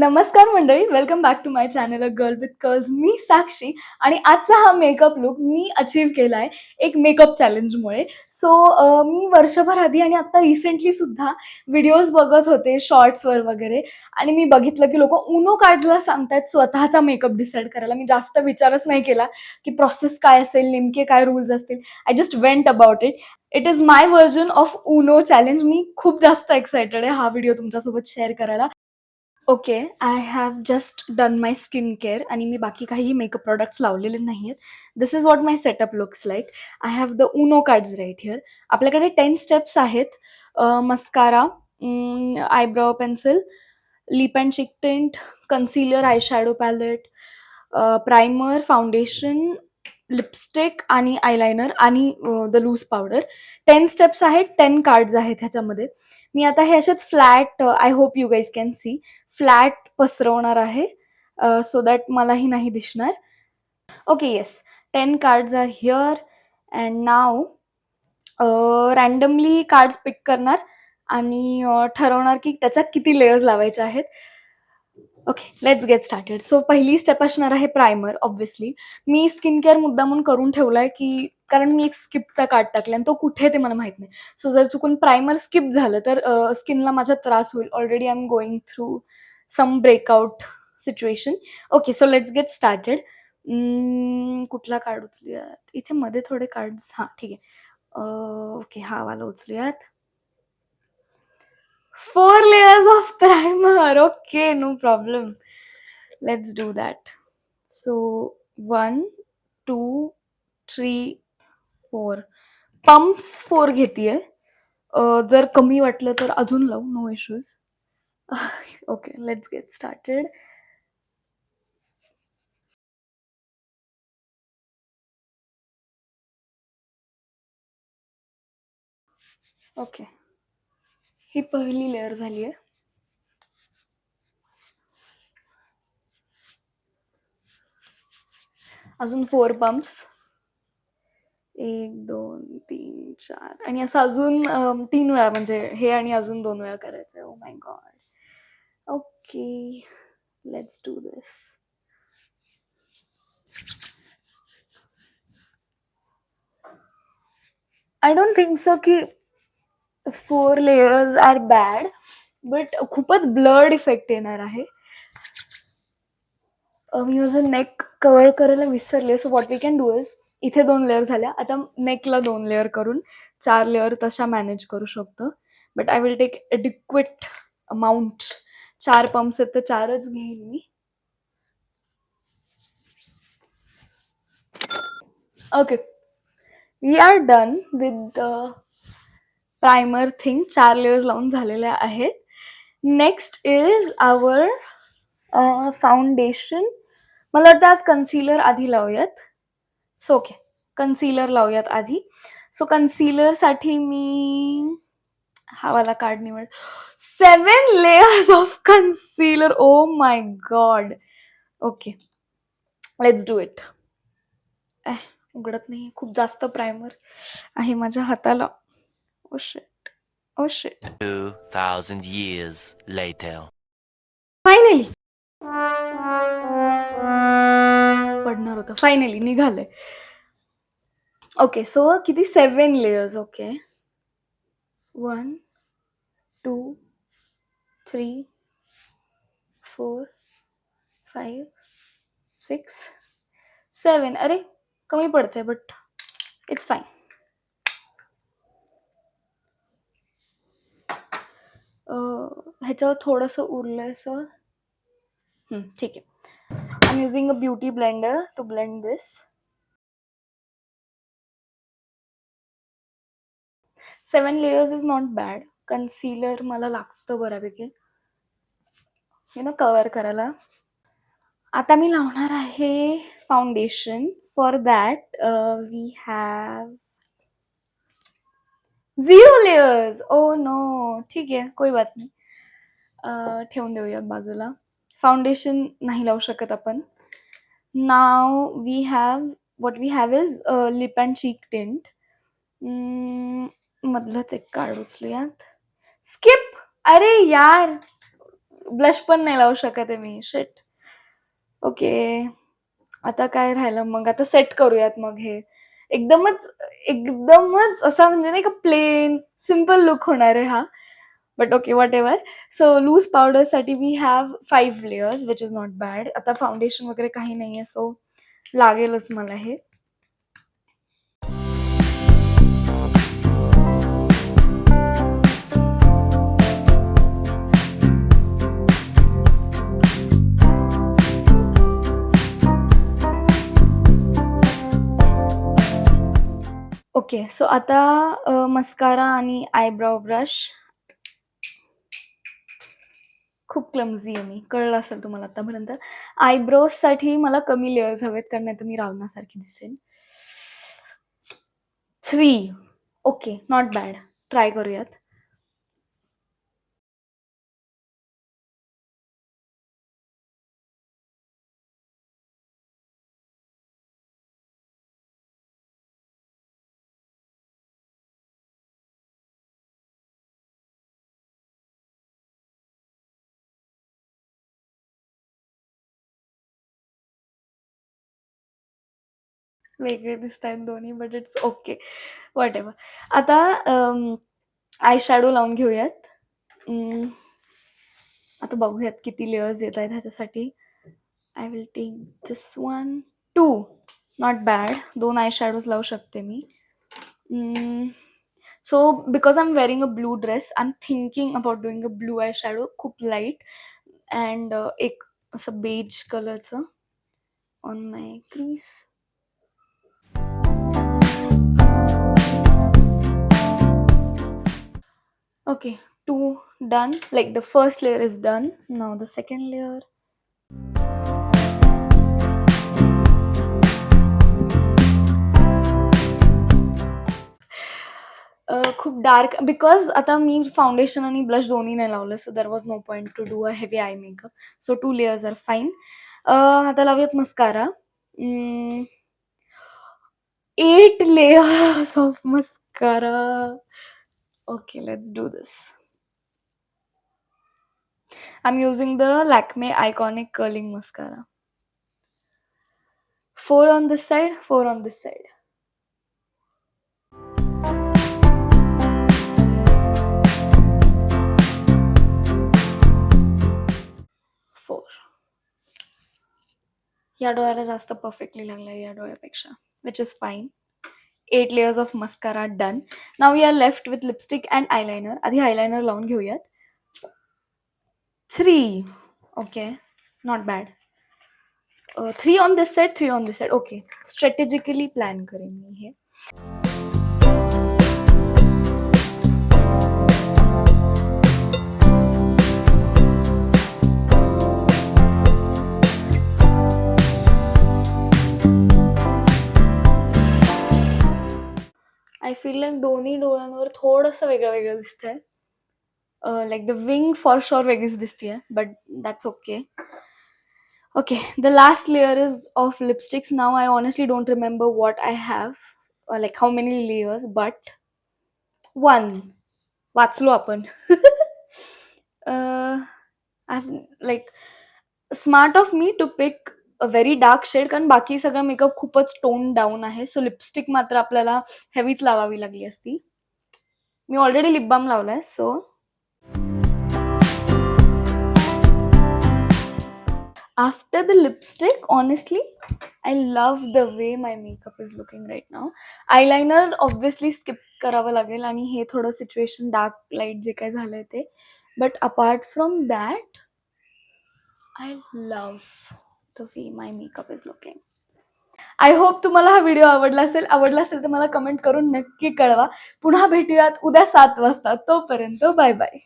नमस्कार मंडळी, welcome back to my channel a girl with curls. मी साक्षी आणि आजचा हा मेकअप लुक मी अचीव्ह केलाय एक मेकअप चॅलेंजमुळे. मी वर्षभर आधी आणि आता रिसेंटली सुद्धा व्हिडिओज बघत होते शॉर्ट्सवर वगैरे आणि मी बघितलं की लोकं UNO कार्ड्सला सांगतायत स्वतःचा मेकअप डिसाईड करायला. मी जास्त विचारच नाही केला की प्रोसेस काय असेल, नेमके काय रूल्स असतील. I just went about it. It is my version of UNO challenge. मी खूप जास्त एक्सायटेड आहे हा व्हिडिओ तुमच्यासोबत शेअर करायला. Okay. I have just done my skin care आणि मी बाकी काही मेकअप प्रॉडक्ट्स लावलेले नाहीयेत. This is what my setup looks like. I have the UNO cards right here. आपल्याकडे 10 स्टेप्स आहेत. Mascara, eyebrow pencil, lip and cheek tint, concealer, eye shadow palette, primer, foundation, lipstick आणि eyeliner आणि the loose powder. 10 steps आहेत, 10 cards आहेत ह्याच्यामध्ये. मी आता हे असेच flat I hope you guys can see flat पसरवणार आहे सो दॅट मलाही नाही दिसणार. Okay yes, 10 cards are here and now randomly cards pick करणार आणि ठरवणार की त्याचा किती लेयर्स लावायचे आहेत. Okay, let's get started. So पहिली स्टेप असणार आहे प्रायमर. ऑब्व्हियसली मी स्किन केअर मुद्दामून करून ठेवलाय की कारण मी एक स्किपचा कार्ड टाकला आणि तो कुठे ते मला माहित नाही. सो जर चुकून प्रायमर स्किप झालं तर स्किनला माझ्या त्रास होईल. Already I am going through some breakout situation. Okay, so let's get started. कुठला कार्ड उचलूयात? इथे मध्ये थोडे कार्ड्स. हां, ठीक आहे. ओके, हा वाला उचलूयात. 4 layers of primer. Okay, no problem. Let's do that. So 1, 2, 3, 4. Pumps 4 घेतीये. जर कमी वाटलं तर अजून लावू. No issues. Okay, let's get started. Okay. ही पहिली लेयर झाली आहे. अजून 4 पंप्स. 1, 2, 3, 4 आणि असं अजून 3 वेळा म्हणजे हे आणि अजून 2 वेळा करायचंय. Oh my God! Okay, let's do this. I don't think so की 4 लेयर्स आर बॅड, बट खूपच ब्लर्ड इफेक्ट येणार आहे. मी माझं नेक कव्हर करायला विसरले. So what we can do is इथे 2 लेयर झाल्या. आता नेकला 2 लेयर करून 4 लेयर तशा मॅनेज करू शकतो. But I will take adequate amount. 4 pumps आहेत तर 4च घेईन मी. Okay, we are done with the primer thing. 4 layers लावून झालेल्या आहेत. Next is our foundation. मला वाटतं आज कन्सीलर आधी लावूयात. सो ओके, कन्सीलर लावूयात आधी. सो कन्सीलरसाठी मी हा वाला कार्ड निवड. 7 layers of concealer. Oh my God! Okay, let's do it. उघडत नाही, खूप जास्त प्रायमर आहे माझ्या हाताला. Oh shit, oh shit. 2,000 years later. Finally पडणार होतं. फायनली निघालंय. ओके, सो किती 7 लेयर्स. ओके, 1, 2, 3, 4, 5, 6, 7. अरे कमी पडतंय बट इट्स फाईन. ह्याच्यावर थोडंसं उरलंय सर. ठीक आहे. I am using a beauty blender to blend this. 7 layers is not bad. Concealer मला लागतं बऱ्यापैकी कव्हर करायला. आता मी लावणार आहे foundation. For that we have 0 layers. Oh no, ठीक आहे, कोई बात नाही. ठेवून देऊयात बाजूला. फाउंडेशन नाही लावू शकत आपण. Now we have what we have is lip and cheek tint. मधलंच एक कार्ड उचलूयात. स्किप. अरे यार, ब्लश पण नाही लावू शकत आहे मी. शिट. ओके. आता काय राहिलं मग? आता सेट करूयात मग हे. एकदमच एकदमच असा म्हणजे नाही का प्लेन सिंपल लूक होणार आहे हा. But okay whatever. So loose पावडरसाठी we have 5 layers which is not bad. आता फाउंडेशन वगैरे काही नाहीये सो लागेलच मला हे. ओके. सो आता मस्कारा आणि आयब्रो ब्रश. खूप क्लमझी आहे मी. कळलं असेल तुम्हाला आतापर्यंत. आयब्रोजसाठी मला कमी लेयर्स हवेत कारण नाहीतर मी रावणासारखी दिसेन. 3. ओके. Not bad. ट्राय करूयात. वेगळे दिसतायत दोन्ही बट इट्स ओके. व्हॉटएव्हर. आता आय शॅडो लावून घेऊयात. आता बघूयात किती लेयर्स येत आहेत ह्याच्यासाठी. I will take this one. 2. Not bad. 2 eye shadows लावू शकते मी. So because I am wearing a blue dress I am thinking about doing a blue eye shadow खूप लाईट अँड एक असं बेज कलरचं on my crease. Okay, 2 done. Like the first layer is done. Now the second layer. खूप dark because आता मी foundation आणि blush दोन्ही नाही लावलं so there was no point to do a heavy eye makeup. So 2 layers are fine. आता लावूयात mascara. 8 layers of mascara. Okay, let's do this. I'm using the Lakme Iconic Curling Mascara. 4 on this side, 4 on this side. Four. या डोळ्याला जास्त perfectly लागलाय या डोळ्यापेक्षा which is fine. 8 layers of mascara done. Now we are left with lipstick and eyeliner. आधी eyeliner लावून घेऊयात. 3. Okay, not bad. 3 on this side, 3 on this side. Okay, strategically plan करेन मी हे. आय फील लाईक दोन्ही डोळ्यांवर थोडंसं वेगळं वेगळं दिसतंय. Like the wing for sure वेगळीच दिसतीये but that's okay. Okay, the last layer is of lipsticks. Now I honestly don't remember what I have, like how many layers, but 1. वाचलो आपण. I've like smart of me to pick a very dark shade कारण बाकी सगळं makeup खूपच tone down आहे. So lipstick मात्र आपल्याला हेवीच लावावी लागली असती. मी ऑलरेडी लिप बाम लावलाय so after the lipstick, honestly, I love the way my makeup is looking right now. Eyeliner obviously skip करावं लागेल आणि हे थोडं सिच्युएशन डार्क लाईट जे काय झालंय ते. But apart from that I love the way my makeup is looking. I hope तुम्हाला हा व्हिडिओ आवडला असेल तर मला कमेंट करून नक्की कळवा. पुन्हा भेटूयात उद्या 7 वाजता. तोपर्यंत बाय बाय.